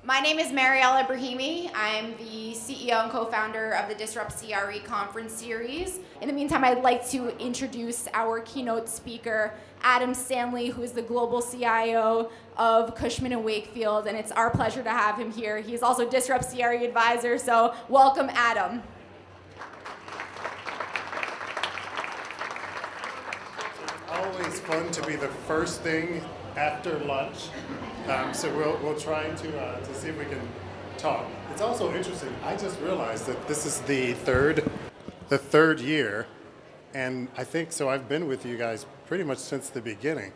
My name is Marielle Ibrahimi. I'm the CEO and co-founder of the DisruptCRE conference series. In the meantime, I'd like to introduce our keynote speaker, Adam Stanley, who is the global CIO of Cushman Wakefield, and it's our pleasure to have him here. He's also DisruptCRE advisor, so welcome, Adam. Always fun to be the first thing after lunch. So we'll try to see if we can talk. It's also interesting. I just realized that this is the third year, and I think so. I've been with you guys pretty much since the beginning,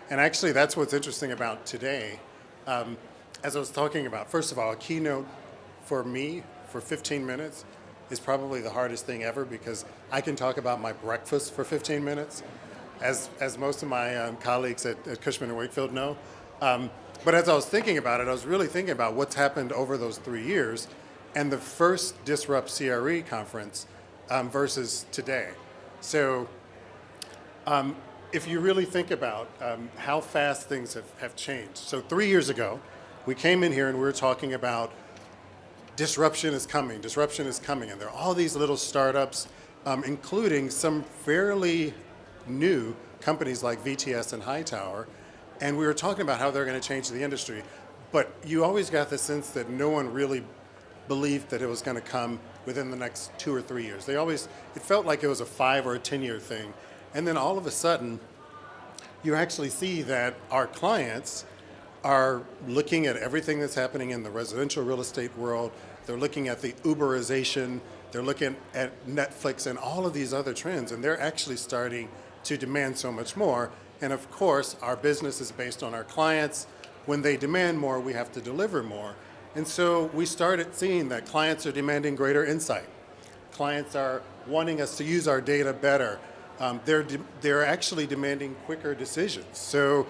and actually that's what's interesting about today. As I was talking about, first of all, a keynote for me for 15 minutes is probably the hardest thing ever because I can talk about my breakfast for 15 minutes. As most of my colleagues at Cushman Wakefield know. But as I was thinking about it, I was really thinking about what's happened over those 3 years and the first DisruptCRE conference versus today. So if you really think about how fast things have changed. So 3 years ago, we came in here and we were talking about disruption is coming, and there are all these little startups, including some fairly new companies like VTS and Hightower, and we were talking about how they're going to change the industry, but you always got the sense that no one really believed that it was going to come within the next 2 or 3 years. It felt like it was a 5 or a 10-year thing, and then all of a sudden, you actually see that our clients are looking at everything that's happening in the residential real estate world. They're looking at the Uberization. They're looking at Netflix and all of these other trends, and they're actually starting to demand so much more. And of course, our business is based on our clients. When they demand more, we have to deliver more. And so we started seeing that clients are demanding greater insight. Clients are wanting us to use our data better. They're actually demanding quicker decisions. So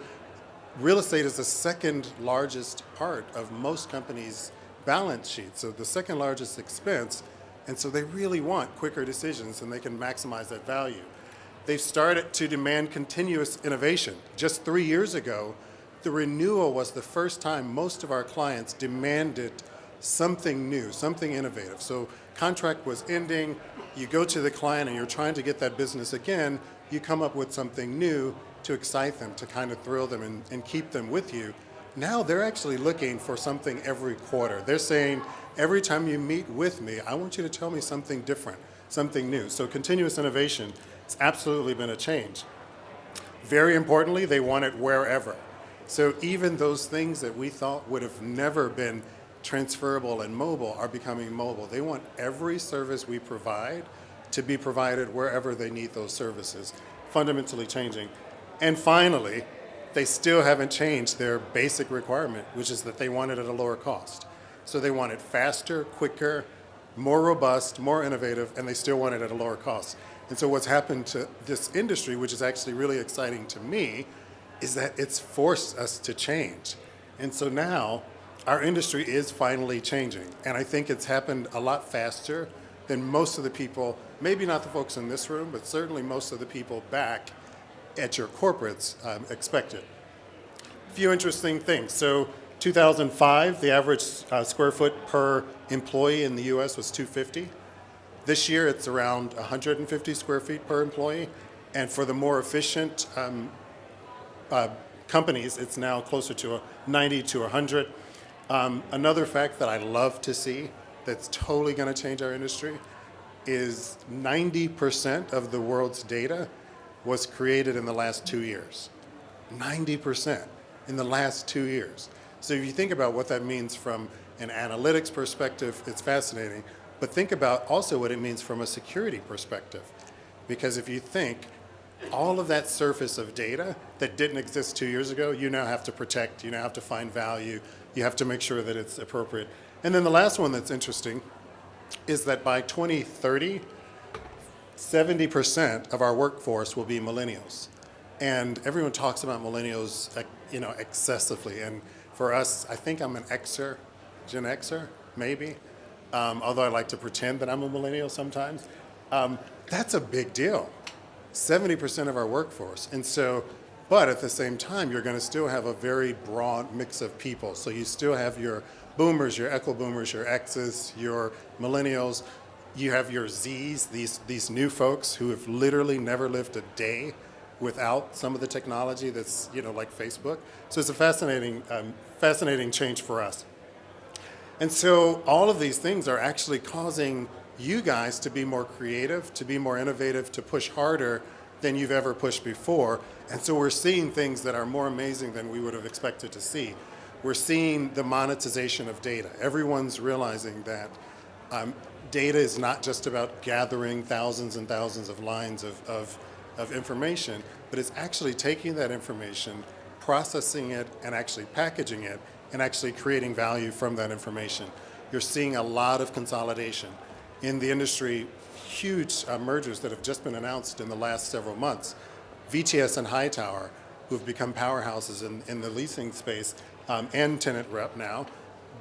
real estate is the second largest part of most companies' balance sheets, so the second largest expense. And so they really want quicker decisions and they can maximize that value. They've started to demand continuous innovation. Just 3 years ago, the renewal was the first time most of our clients demanded something new, something innovative. So contract was ending, you go to the client and you're trying to get that business again, you come up with something new to excite them, to kind of thrill them and keep them with you. Now they're actually looking for something every quarter. They're saying, every time you meet with me, I want you to tell me something different, something new. So continuous innovation has absolutely been a change. Very importantly, they want it wherever. So even those things that we thought would have never been transferable and mobile are becoming mobile. They want every service we provide to be provided wherever they need those services, fundamentally changing. And finally, they still haven't changed their basic requirement, which is that they want it at a lower cost. So they want it faster, quicker, more robust, more innovative, and they still want it at a lower cost. And so what's happened to this industry, which is actually really exciting to me, is that it's forced us to change. And so now our industry is finally changing. And I think it's happened a lot faster than most of the people, maybe not the folks in this room, but certainly most of the people back at your corporates expected. A few interesting things. So 2005, the average square foot per employee in the US was 250. This year, it's around 150 square feet per employee. And for the more efficient companies, it's now closer to 90 to 100. Another fact that I love to see that's totally going to change our industry is 90% of the world's data was created in the last 2 years. 90% in the last 2 years. So if you think about what that means from an analytics perspective, it's fascinating. But think about also what it means from a security perspective. Because if you think all of that surface of data that didn't exist 2 years ago, you now have to protect, you now have to find value, you have to make sure that it's appropriate. And then the last one that's interesting is that by 2030, 70% of our workforce will be millennials. And everyone talks about millennials, excessively. And for us, I think I'm an Xer, Gen Xer, maybe. Although I like to pretend that I'm a millennial sometimes. That's a big deal. 70% of our workforce. And so, but at the same time, you're going to still have a very broad mix of people. So you still have your boomers, your echo boomers, your X's, your millennials. You have your Z's, these new folks who have literally never lived a day without some of the technology that's, like Facebook. So it's a fascinating change for us. And so all of these things are actually causing you guys to be more creative, to be more innovative, to push harder than you've ever pushed before. And so we're seeing things that are more amazing than we would have expected to see. We're seeing the monetization of data. Everyone's realizing that data is not just about gathering thousands and thousands of lines of information, but it's actually taking that information, processing it, and actually packaging it, and actually creating value from that information. You're seeing a lot of consolidation in the industry, huge mergers that have just been announced in the last several months. VTS and Hightower, who've become powerhouses in the leasing space, and tenant rep now,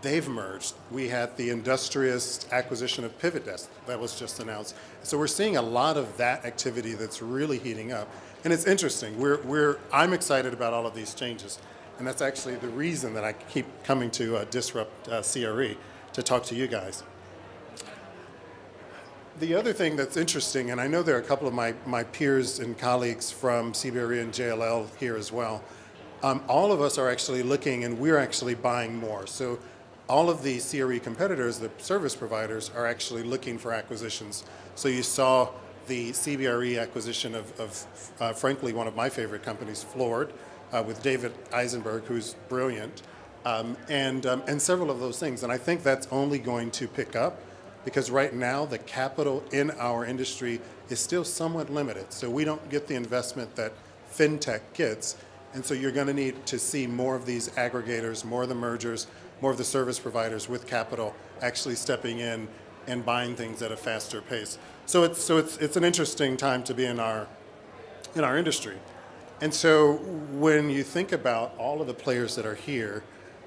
they've merged. We had the industrious acquisition of Pivot Desk that was just announced. So we're seeing a lot of that activity that's really heating up. And it's interesting. I'm excited about all of these changes. And that's actually the reason that I keep coming to DisruptCRE to talk to you guys. The other thing that's interesting, and I know there are a couple of my peers and colleagues from CBRE and JLL here as well, all of us are actually looking and we're actually buying more. So all of the CRE competitors, the service providers, are actually looking for acquisitions. So you saw the CBRE acquisition of frankly, one of my favorite companies, Floored, with David Eisenberg, who's brilliant, and several of those things. And I think that's only going to pick up because right now the capital in our industry is still somewhat limited. So we don't get the investment that fintech gets. And so you're going to need to see more of these aggregators, more of the mergers, more of the service providers with capital actually stepping in and buying things at a faster pace. So it's an interesting time to be in our industry. And so when you think about all of the players that are here,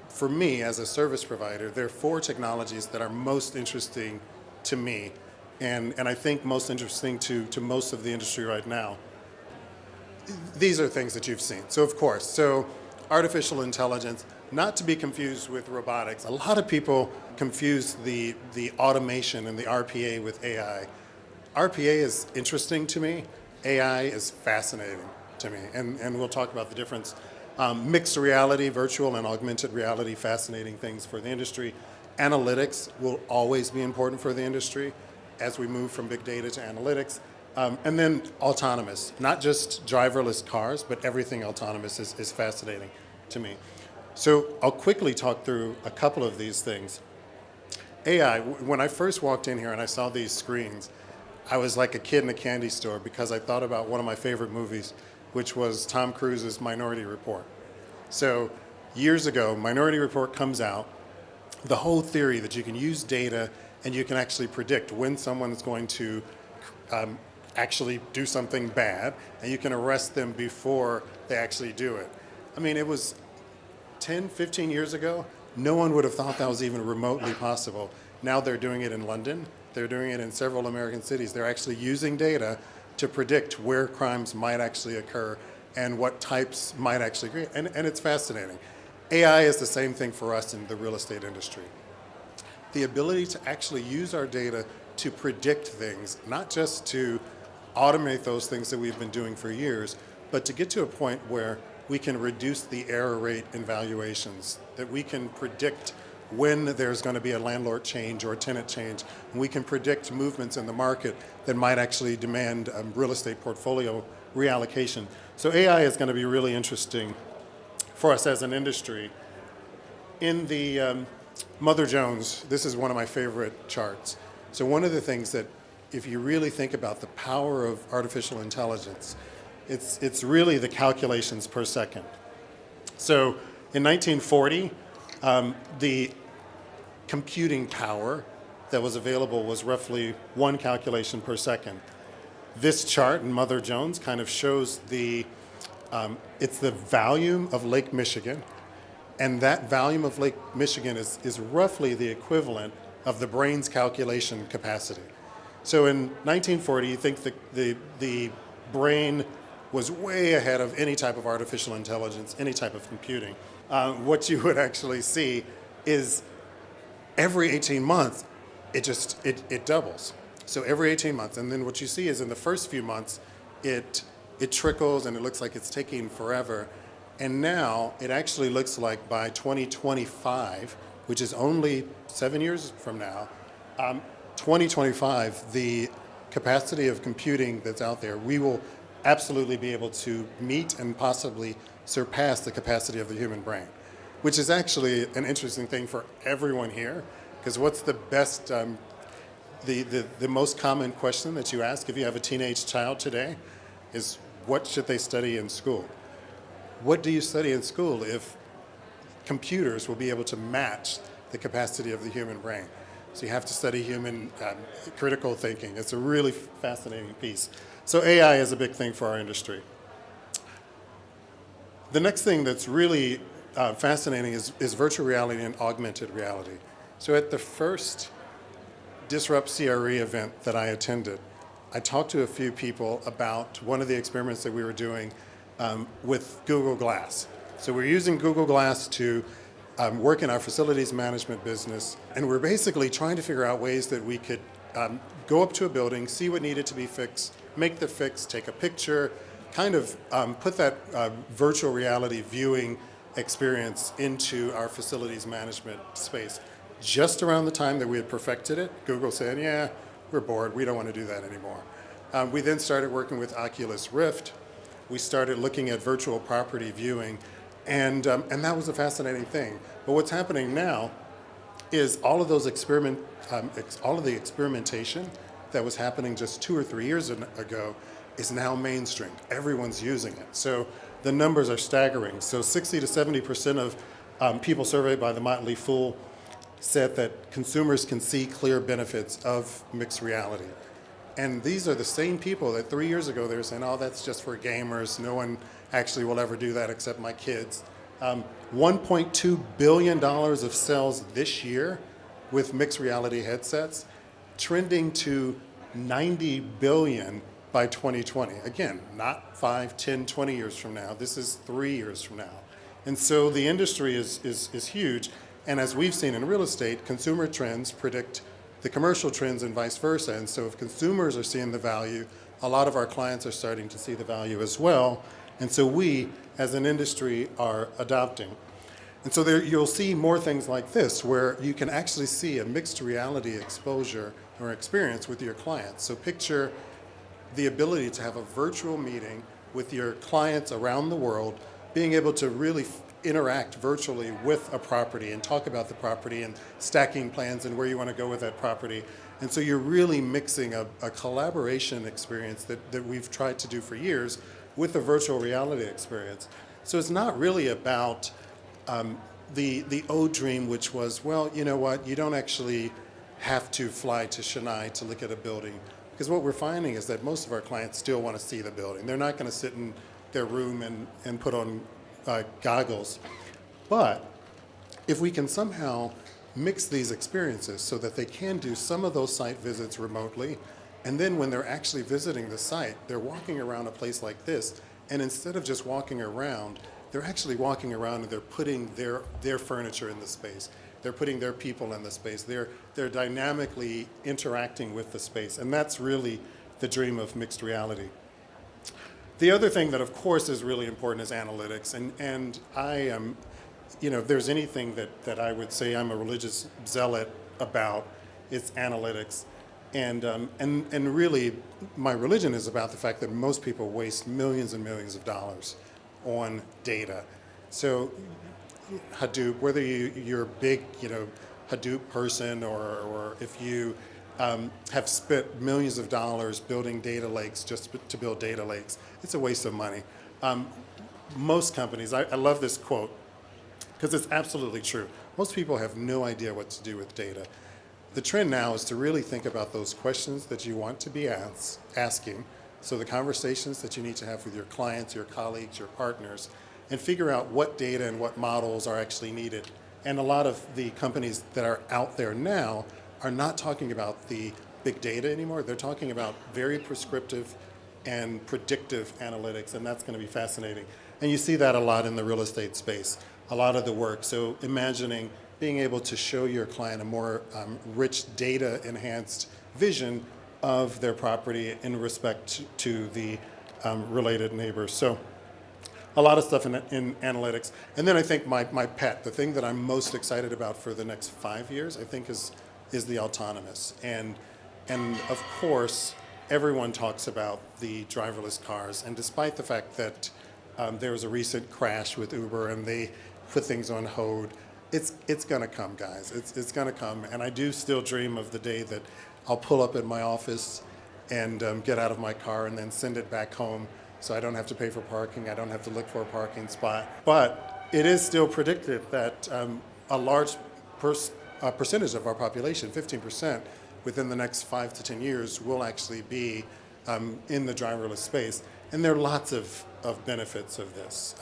for me as a service provider, there are 4 technologies that are most interesting to me and I think most interesting to most of the industry right now. These are things that you've seen. So of course, artificial intelligence, not to be confused with robotics. A lot of people confuse the automation and the RPA with AI. RPA is interesting to me. AI is fascinating to me, and we'll talk about the difference. Mixed reality, virtual and augmented reality, fascinating things for the industry. Analytics will always be important for the industry as we move from big data to analytics. And then autonomous, not just driverless cars, but everything autonomous is fascinating to me. So I'll quickly talk through a couple of these things. AI, when I first walked in here and I saw these screens, I was like a kid in a candy store because I thought about one of my favorite movies, which was Tom Cruise's Minority Report. So years ago, Minority Report comes out, the whole theory that you can use data and you can actually predict when someone is going to actually do something bad, and you can arrest them before they actually do it. I mean, it was 10, 15 years ago, no one would have thought that was even remotely possible. Now they're doing it in London. They're doing it in several American cities. They're actually using data to predict where crimes might actually occur and what types might actually create. And it's fascinating. AI is the same thing for us in the real estate industry. The ability to actually use our data to predict things, not just to automate those things that we've been doing for years, but to get to a point where we can reduce the error rate in valuations, that we can predict when there's going to be a landlord change or a tenant change, and we can predict movements in the market that might actually demand real estate portfolio reallocation. So AI is going to be really interesting for us as an industry. In the Mother Jones, this is one of my favorite charts. So one of the things that, if you really think about the power of artificial intelligence, it's really the calculations per second. So in 1940, the computing power that was available was roughly 1 calculation per second. This chart in Mother Jones kind of shows it's the volume of Lake Michigan, and that volume of Lake Michigan is roughly the equivalent of the brain's calculation capacity. So in 1940, you think the brain was way ahead of any type of artificial intelligence, any type of computing. What you would actually see is every 18 months, it doubles. So every 18 months, and then what you see is in the first few months, it trickles and it looks like it's taking forever. And now it actually looks like by 2025, which is only 7 years from now, 2025, the capacity of computing that's out there, we will absolutely be able to meet and possibly surpass the capacity of the human brain, which is actually an interesting thing for everyone here, because what's the best, the most common question that you ask if you have a teenage child today is, what should they study in school? What do you study in school if computers will be able to match the capacity of the human brain? So you have to study human critical thinking. It's a really fascinating piece. So AI is a big thing for our industry. The next thing that's really fascinating is virtual reality and augmented reality. So at the first DisruptCRE event that I attended, I talked to a few people about one of the experiments that we were doing with Google Glass. So we're using Google Glass to work in our facilities management business, and we're basically trying to figure out ways that we could go up to a building, see what needed to be fixed, make the fix, take a picture, kind of put that virtual reality viewing experience into our facilities management space. Just around the time that we had perfected it, Google said, yeah, we're bored, we don't want to do that anymore. We then started working with Oculus Rift. We started looking at virtual property viewing, and that was a fascinating thing. But what's happening now is all of the experimentation that was happening just 2 or 3 years ago is now mainstream. Everyone's using it. So the numbers are staggering. So 60 to 70% of people surveyed by the Motley Fool said that consumers can see clear benefits of mixed reality. And these are the same people that 3 years ago they were saying, oh, that's just for gamers. No one actually will ever do that except my kids. $1.2 billion of sales this year with mixed reality headsets, trending to 90 billion by 2020. Again, not 5, 10, 20 years from now. This is 3 years from now. And so the industry is huge. And as we've seen in real estate, consumer trends predict the commercial trends and vice versa. And so if consumers are seeing the value, a lot of our clients are starting to see the value as well. And so we, as an industry, are adopting. And so you'll see more things like this, where you can actually see a mixed reality exposure or experience with your clients. So picture the ability to have a virtual meeting with your clients around the world, being able to really interact virtually with a property and talk about the property and stacking plans and where you want to go with that property. And so you're really mixing a collaboration experience that we've tried to do for years with a virtual reality experience. So it's not really about the old dream, which was, well, you know what, you don't actually have to fly to Chennai to look at a building. Because what we're finding is that most of our clients still want to see the building. They're not going to sit in their room and put on goggles. But if we can somehow mix these experiences so that they can do some of those site visits remotely, and then when they're actually visiting the site, they're walking around a place like this, and instead of just walking around, they're actually walking around and they're putting their furniture in the space. They're putting their people in the space. They're dynamically interacting with the space, and that's really the dream of mixed reality. The other thing that, of course, is really important is analytics, and I am, if there's anything that I would say I'm a religious zealot about, it's analytics, and really, my religion is about the fact that most people waste millions and millions of dollars on data. So Hadoop, whether you're a big, Hadoop person, or if you have spent millions of dollars building data lakes just to build data lakes, it's a waste of money. Most companies, I love this quote, because it's absolutely true. Most people have no idea what to do with data. The trend now is to really think about those questions that you want to be asking, so the conversations that you need to have with your clients, your colleagues, your partners, and figure out what data and what models are actually needed. And a lot of the companies that are out there now are not talking about the big data anymore. They're talking about very prescriptive and predictive analytics, and that's going to be fascinating. And you see that a lot in the real estate space, a lot of the work. So imagining being able to show your client a more rich data-enhanced vision of their property in respect to the related neighbors. So a lot of stuff in analytics. And then I think my pet, the thing that I'm most excited about for the next 5 years, I think is the autonomous. And of course, everyone talks about the driverless cars. And despite the fact that there was a recent crash with Uber and they put things on hold, it's gonna come, guys. It's gonna come. And I do still dream of the day that I'll pull up at my office and get out of my car and then send it back home, so I don't have to pay for parking, I don't have to look for a parking spot. But it is still predicted that a large percentage of our population, 15%, within the next 5 to 10 years will actually be in the driverless space. And there are lots of benefits of this.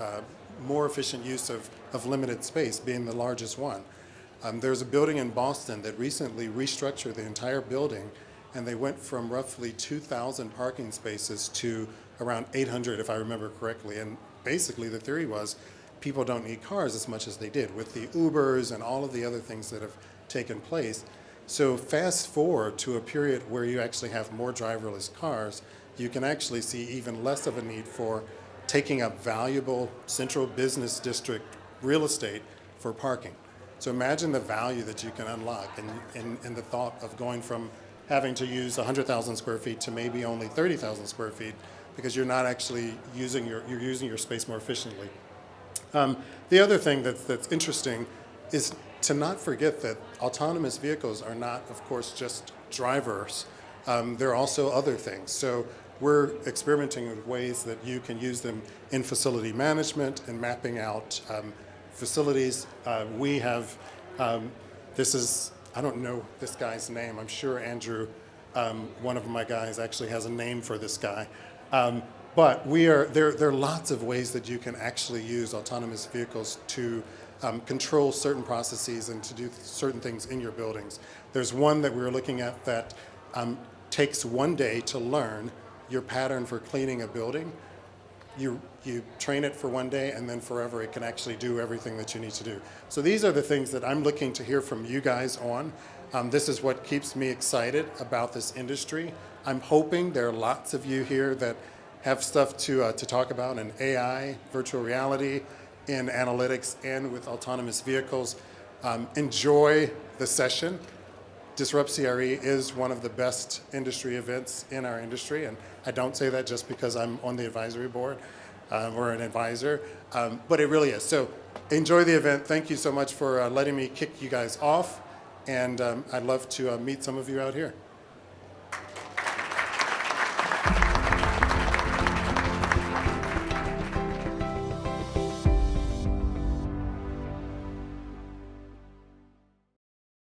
More efficient use of limited space being the largest one. There's a building in Boston that recently restructured the entire building, and they went from roughly 2,000 parking spaces to around 800, if I remember correctly. And basically the theory was people don't need cars as much as they did with the Ubers and all of the other things that have taken place. So fast forward to a period where you actually have more driverless cars, you can actually see even less of a need for taking up valuable central business district real estate for parking. So imagine the value that you can unlock in the thought of going from having to use 100,000 square feet to maybe only 30,000 square feet, because you're not actually using your space more efficiently. The other thing that's interesting is to not forget that autonomous vehicles are not, of course, just drivers. There are also other things. So we're experimenting with ways that you can use them in facility management and mapping out facilities. We have, I don't know this guy's name. I'm sure Andrew, one of my guys, actually has a name for this guy. But there are lots of ways that you can actually use autonomous vehicles to control certain processes and to do certain things in your buildings. There's one that we're looking at that takes 1 day to learn your pattern for cleaning a building. You train it for 1 day, and then forever it can actually do everything that you need to do. So these are the things that I'm looking to hear from you guys on. This is what keeps me excited about this industry. I'm hoping there are lots of you here that have stuff to talk about in AI, virtual reality, in analytics, and with autonomous vehicles. Enjoy the session. DisruptCRE is one of the best industry events in our industry, and I don't say that just because I'm on the advisory board or an advisor, but it really is. So enjoy the event. Thank you so much for letting me kick you guys off, and I'd love to meet some of you out here.